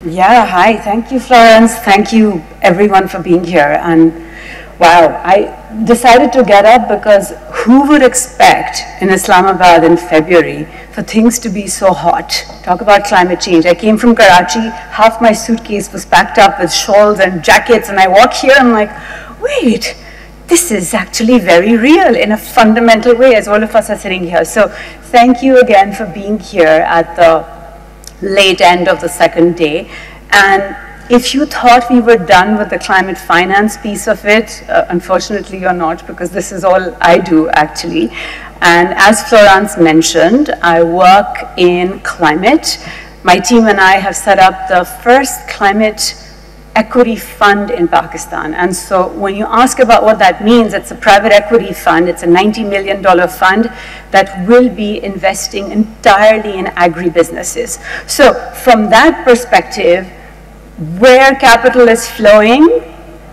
Yeah, hi. Thank you, Florence. Thank you, everyone, for being here. And wow, I decided to get up because who would expect in Islamabad in February for things to be so hot? Talk about climate change. I came from Karachi, half my suitcase was packed up with shawls and jackets, and I walk here, I'm like, wait, this is actually very real in a fundamental way, as all of us are sitting here. So thank you again for being here at the late end of the second day. And if you thought we were done with the climate finance piece of it, unfortunately you're not, because this is all I do actually. And as Florence mentioned, I work in climate. My team and I have set up the first climate equity fund in Pakistan. And so when you ask about what that means, it's a private equity fund. It's a $90 million fund that will be investing entirely in agribusinesses. So from that perspective, where capital is flowing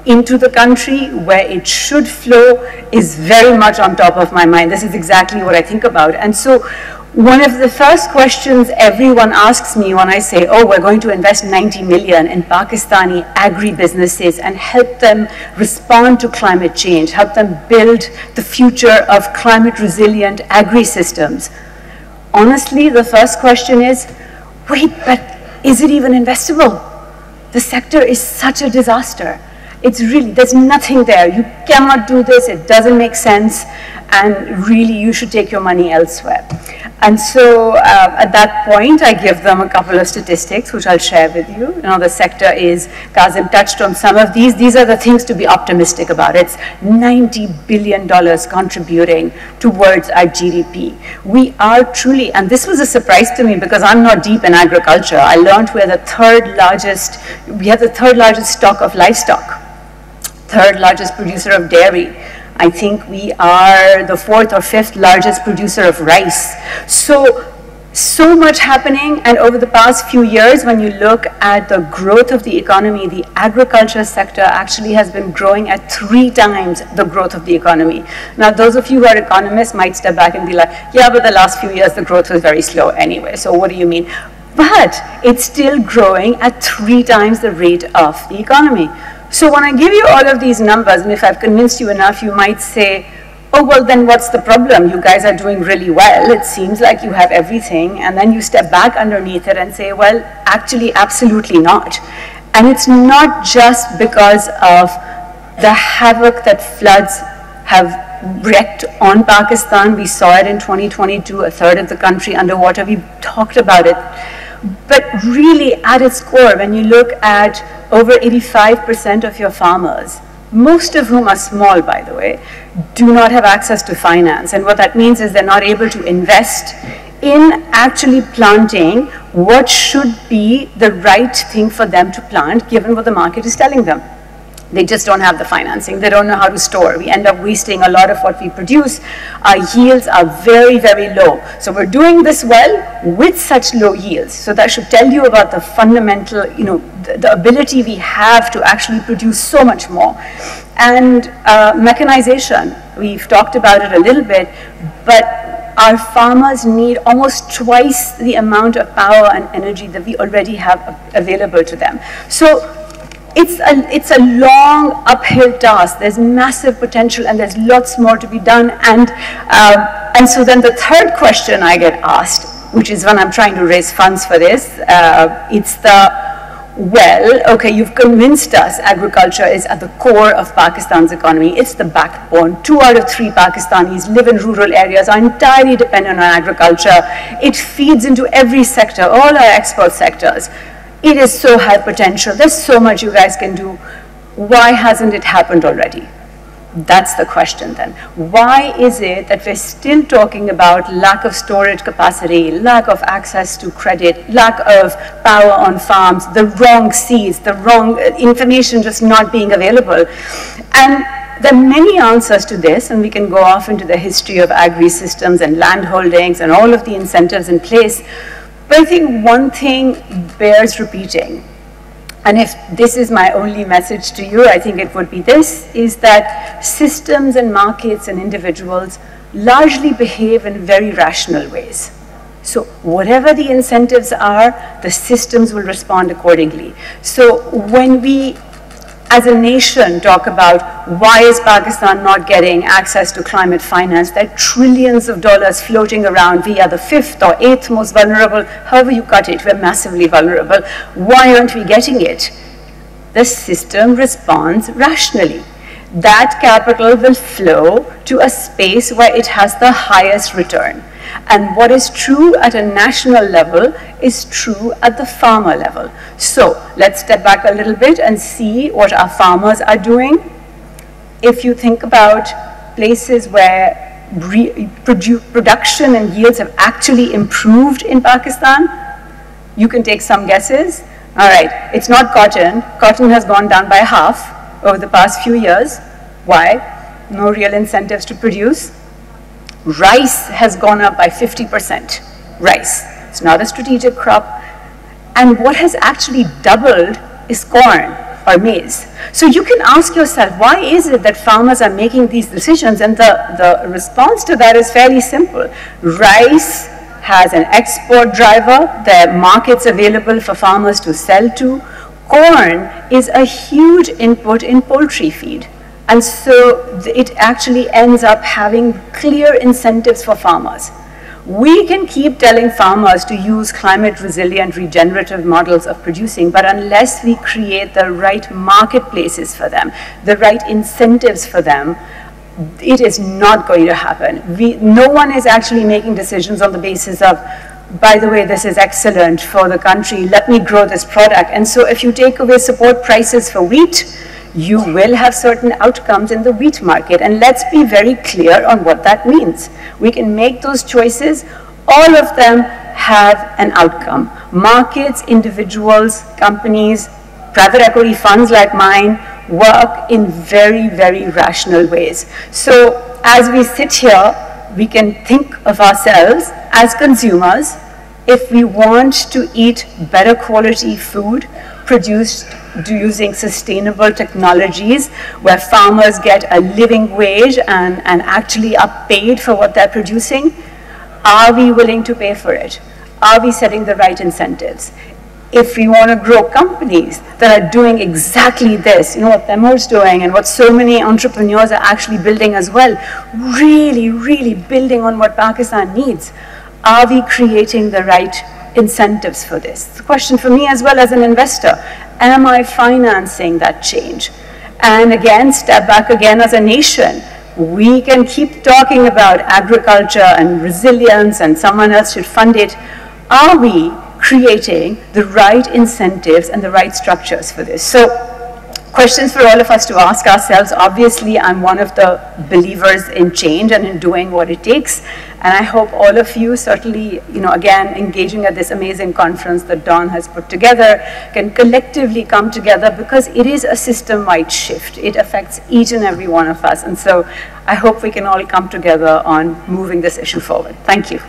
into the country, where it should flow, is very much on top of my mind. This is exactly what I think about. And so one of the first questions everyone asks me when I say, oh, we're going to invest 90 million in Pakistani agri-businesses and help them respond to climate change, help them build the future of climate-resilient agri-systems. Honestly, the first question is, wait, but is it even investable? The sector is such a disaster. It's really, there's nothing there. You cannot do this, it doesn't make sense, and really you should take your money elsewhere. And so at that point, I give them a couple of statistics, which I'll share with you. You know, the sector is, Kazim touched on some of these. These are the things to be optimistic about. It's $90 billion contributing towards our GDP. We are truly, and this was a surprise to me because I'm not deep in agriculture. I learned we have the third largest stock of livestock, third largest producer of dairy. I think we are the fourth or fifth largest producer of rice. So much happening, and over the past few years, when you look at the growth of the economy, the agriculture sector actually has been growing at 3 times the growth of the economy. Now, those of you who are economists might step back and be like, yeah, but the last few years, the growth was very slow anyway, so what do you mean? But it's still growing at 3 times the rate of the economy. So when I give you all of these numbers, and if I've convinced you enough, you might say, oh, well, then what's the problem? You guys are doing really well. It seems like you have everything. And then you step back underneath it and say, well, actually, absolutely not. And it's not just because of the havoc that floods have wreaked on Pakistan. We saw it in 2022, a third of the country underwater. We talked about it. But really, at its core, when you look at over 85% of your farmers, most of whom are small, by the way, do not have access to finance. And what that means is they're not able to invest in actually planting what should be the right thing for them to plant, given what the market is telling them. They just don't have the financing. They don't know how to store. We end up wasting a lot of what we produce. Our yields are very, very low. So we're doing this well with such low yields. So that should tell you about the fundamental, you know, the ability we have to actually produce so much more. And mechanization, we've talked about it a little bit, but our farmers need almost twice the amount of power and energy that we already have available to them. So it's a long uphill task. There's massive potential and there's lots more to be done. And so then the third question I get asked, which is when I'm trying to raise funds for this, it's the, well, okay, you've convinced us agriculture is at the core of Pakistan's economy. It's the backbone. 2 out of 3 Pakistanis live in rural areas, are entirely dependent on agriculture. It feeds into every sector, all our export sectors. It is so high potential. There's so much you guys can do. Why hasn't it happened already? That's the question then. Why is it that we're still talking about lack of storage capacity, lack of access to credit, lack of power on farms, the wrong seeds, the wrong information just not being available? And there are many answers to this, and we can go off into the history of agri-systems and land holdings and all of the incentives in place. But I think one thing bears repeating, and if this is my only message to you, I think it would be this, is that systems and markets and individuals largely behave in very rational ways. So whatever the incentives are, the systems will respond accordingly. So when we, as a nation, talk about why is Pakistan not getting access to climate finance, there are trillions of dollars floating around. We are the 5th or 8th most vulnerable, however you cut it, we're massively vulnerable. Why aren't we getting it? The system responds rationally. That capital will flow to a space where it has the highest return. And what is true at a national level is true at the farmer level. So let's step back a little bit and see what our farmers are doing. If you think about places where production and yields have actually improved in Pakistan, you can take some guesses. All right, it's not cotton. Cotton has gone down by half over the past few years. Why? No real incentives to produce. Rice has gone up by 50%. Rice. It's not a strategic crop. And what has actually doubled is corn or maize. So you can ask yourself, why is it that farmers are making these decisions? And the response to that is fairly simple. Rice has an export driver. There are markets available for farmers to sell to. Corn is a huge input in poultry feed. And so it actually ends up having clear incentives for farmers. We can keep telling farmers to use climate resilient regenerative models of producing, but unless we create the right marketplaces for them, the right incentives for them, it is not going to happen. No one is actually making decisions on the basis of, by the way, this is excellent for the country, let me grow this product. And so if you take away support prices for wheat, you will have certain outcomes in the wheat market. And let's be very clear on what that means. We can make those choices. All of them have an outcome. Markets, individuals, companies, private equity funds like mine work in very, very rational ways. So as we sit here, we can think of ourselves as consumers. If we want to eat better quality food produced using sustainable technologies where farmers get a living wage and actually are paid for what they're producing, are we willing to pay for it? Are we setting the right incentives? If we want to grow companies that are doing exactly this, you know what Taimur's doing and what so many entrepreneurs are actually building as well, really, really building on what Pakistan needs, are we creating the right incentives for this? It's a question for me as well as an investor. Am I financing that change? And again, step back again as a nation. We can keep talking about agriculture and resilience and someone else should fund it. Are we creating the right incentives and the right structures for this? So questions for all of us to ask ourselves. Obviously, I'm one of the believers in change and in doing what it takes. And I hope all of you, certainly, again, engaging at this amazing conference that Don has put together, can collectively come together because it is a system-wide shift. It affects each and every one of us. And so I hope we can all come together on moving this issue forward. Thank you.